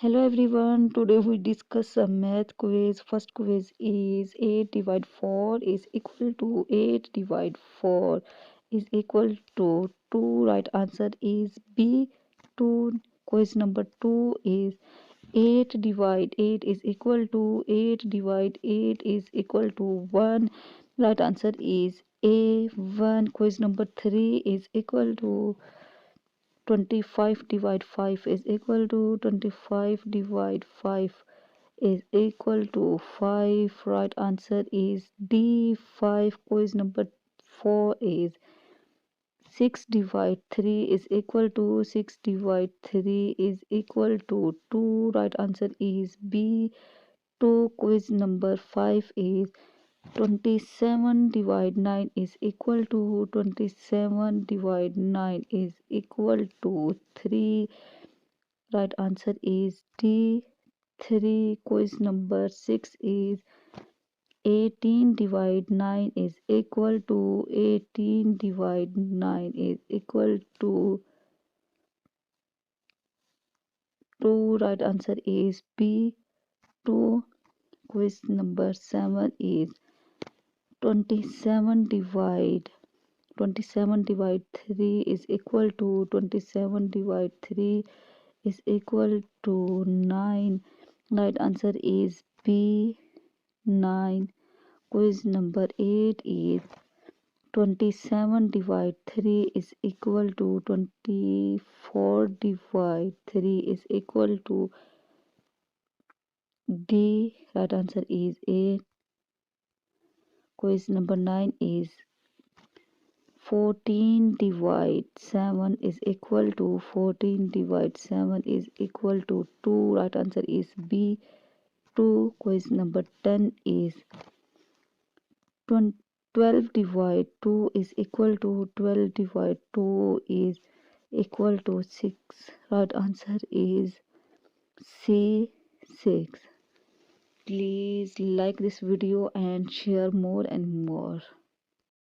Hello everyone, today we discuss a math quiz. First quiz is 8 divided 4 is equal to 8 divided 4 is equal to 2. Right answer is B. 2. Quiz number 2 is 8 divided 8 is equal to 8 divided 8 is equal to 1. Right answer is A. 1. Quiz number 3 is equal to 25 divided 5 is equal to 25 divided 5 is equal to 5. Right answer is D. 5. Quiz number 4 is 6 divided 3 is equal to 6 divided 3 is equal to 2. Right answer is B. 2. Quiz number 5 is 27 divided 9 is equal to 27 divided 9 is equal to 3. Right answer is D. 3. Quiz number 6 is 18 divided 9 is equal to 18 divided 9 is equal to 2. Right answer is B. 2. Quiz number 7 is 27 divide 3 is equal to 27 divide 3 is equal to 9. Right answer is B. 9. Quiz number 8 is 27 divide 3 is equal to 24 divide 3 is equal to D. Right answer is A. Quiz number 9 is 14 divide 7 is equal to 14 divide 7 is equal to 2. Right answer is B. 2. Quiz number 10 is 12 divide 2 is equal to 12 divide 2 is equal to 6. Right answer is C. 6. Please like this video and share more and more.